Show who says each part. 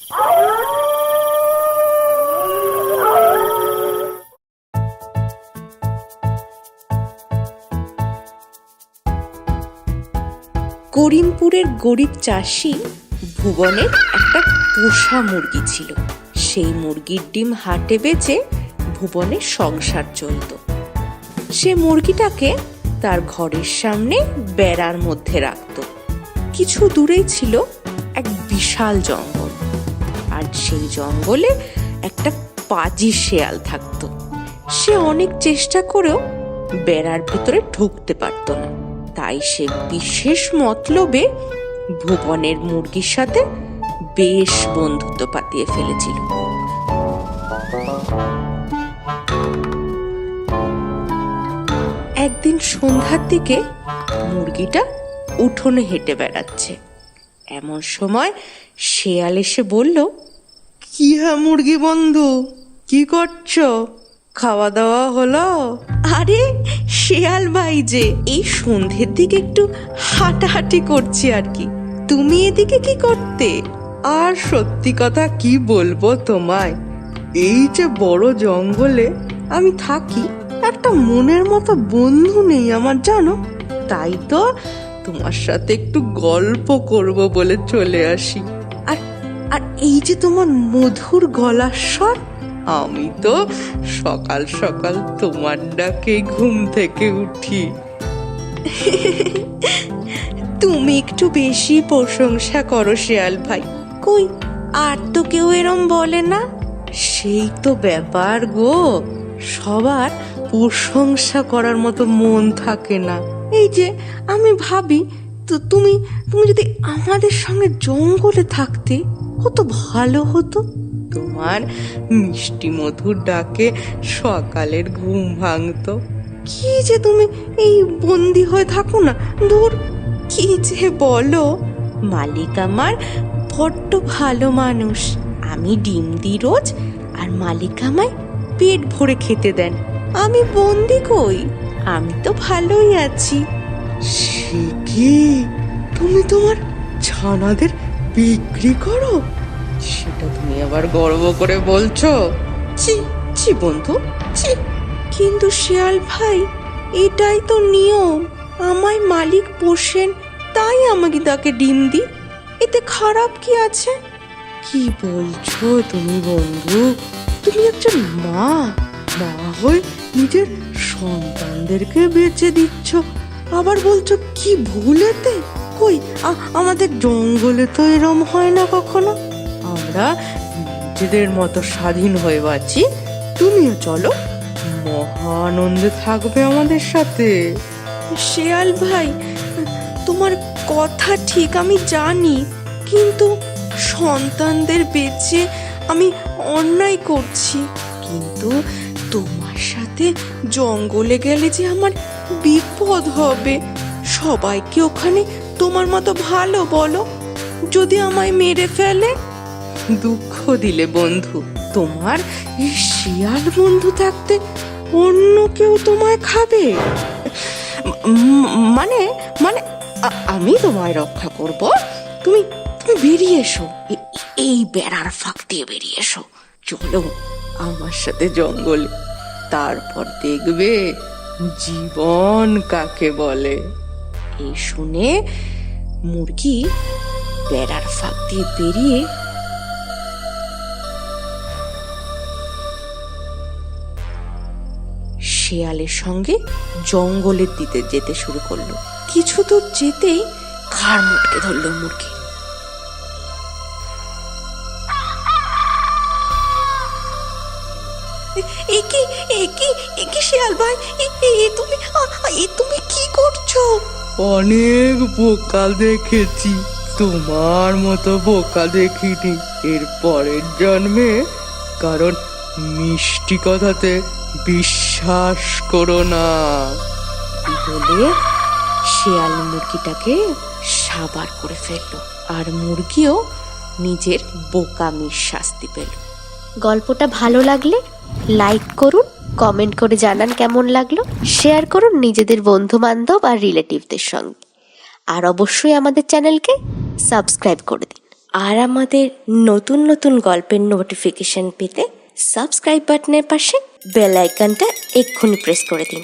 Speaker 1: করিমপুরের গরিব চাষি ভুবনের একটা পোষা মুরগি ছিল। সেই মুরগির ডিম হাটে বেচে ভুবনের সংসার চলত। সে মুরগিটাকে তার ঘরের সামনে বেড়ার মধ্যে রাখত। কিছু দূরেই ছিল এক বিশাল জঙ্গল, আর সেই জঙ্গলে একটা পাজি শেয়াল থাকত। সে অনেক চেষ্টা করেও বেড়ার ভিতরে ঢুকতে পারত না। তাই সে বিশেষ মতলবে ভুবনের মুরগির সাথে বেশ বন্ধুত্ব পাতিয়ে ফেলেছিল। একদিন সন্ধ্যার দিকে মুরগিটা উঠোনে হেঁটে বেড়াচ্ছে। এমন সময় শেয়াল এসে বলল,
Speaker 2: কি হ্যাঁ মুরগি বন্ধু, কি করছো? খাওয়া দাওয়া হলো?
Speaker 1: আরে শেয়াল ভাই যে, এই সন্ধ্যের দিকে একটু হাঁটাহাঁটি করছি আর কি। তুমি এদিকে কি করতে?
Speaker 2: আর সত্যি কথা কি বলবো তোমায়, এই যে বড় জঙ্গলে আমি থাকি, একটা মনের মতো বন্ধু নেই আমার, জানো। তাই তো তোমার সাথে একটু গল্প করব বলে চলে আসি।
Speaker 1: আর আর এই যে তোমার মধুর গলার স্বর,
Speaker 2: আমি তো সকাল সকাল তোমার ডাকে ঘুম থেকে উঠি।
Speaker 1: তুমি একটু বেশি প্রশংসা করো শেয়াল ভাই। কই আর তো কেউ এরম বলে না।
Speaker 2: সেই তো ব্যাপার গো, সবার প্রশংসা করার মতো মন থাকে না। এই যে আমি ভাবি, তো তুমি যদি আমাদের সঙ্গে জঙ্গলে থাকতে কত ভালো হতো। তোমার মিষ্টি মধুর ডাকে সকালের ঘুম ভাঙতো। কি যে তুমি এই বন্দি হয়ে থাকো না, দূর।
Speaker 1: কি যে বলো, মালিক আমার বড্ড ভালো মানুষ। আমি ডিম দিই রোজ, আর মালিক আমায় পেট ভরে খেতে দেন। আমি বন্দি কই, আমি তো ভালোই আছি।
Speaker 2: সে কি, তুমি তোমার ছানাদের বিক্রি করো? সেটা তুমি আবার গর্ব করে বলছো?
Speaker 1: ছি ছি বন্ধু, ছি। কিন্তু শিয়াল ভাই, এটাই তো নিয়ম। আমায় মালিক পোষেন, তাই আমাকে তাকে ডিম দিই। এতে খারাপ কি আছে?
Speaker 2: কি বলছো তুমি বন্ধু? তুমি একজন মা হয়ে নিজের সন্তানদেরকে বেঁচে দিচ্ছ, আবার বলছো কি ভুলেতে? কই আমাদের জঙ্গলে তো এরম হয় না কখনো। আমরা নিজেদের মতো স্বাধীন হয়ে বাঁচি। তুমিও চলো, মহা আনন্দে থাকবে আমাদের সাথে।
Speaker 1: শিয়াল ভাই, তোমার কথা ঠিক, আমি জানি, কিন্তু সন্তানদের বেঁচে আমি অন্যায় করছি। কিন্তু তোমার সাথে জঙ্গলে গেলে যে আমার বিপদ হবে। সবাই কি ওখানে তোমার মতো ভালো বলো? যদি আমায় মেরে ফেলে?
Speaker 2: দুঃখ দিলে বন্ধু, তোমার শিয়াল বন্ধু থাকতে অন্য কেউ তোমায় খাবে? মানে মানে আমি তোমায় রক্ষা করব। তুমি বেরিয়ে এসো, এই বেড়ার ফাঁক দিয়ে বেরিয়ে এসো। চলো আমার সাথে জঙ্গলে, তারপর দেখবে জীবন কাকে বলে।
Speaker 1: এই শুনে মুরগি বেড়ার ফাঁক দিয়ে বেরিয়ে শেয়ালের সঙ্গে জঙ্গলের দিকে যেতে শুরু করলো। কিছু দূর যেতেই ঘাড় মুটকে ধরলো মুরগি। একি শিয়াল ভাই, তুমি কি করছো?
Speaker 2: অনেক বোকা দেখেছি, তোমার মতো বোকা দেখিনি এর পরের জন্মে। কারণ মিষ্টি কথাতে বিশ্বাস করো না।
Speaker 1: বলে শিয়াল মুরগিটাকে সাবার করে ফেললো, আর মুরগিও নিজের বোকামির শাস্তি পেল।
Speaker 3: গল্পটা ভালো লাগলে লাইক করুন, কমেন্ট করে জানান কেমন লাগলো, শেয়ার করুন নিজেদের বন্ধু বান্ধব আর রিলেটিভদের সঙ্গে, আর অবশ্যই আমাদের চ্যানেলকে সাবস্ক্রাইব করে দিন। আর আমাদের নতুন নতুন গল্পের নোটিফিকেশন পেতে সাবস্ক্রাইব বাটনের পাশে বেল আইকনটা এক্ষুনি প্রেস করে দিন।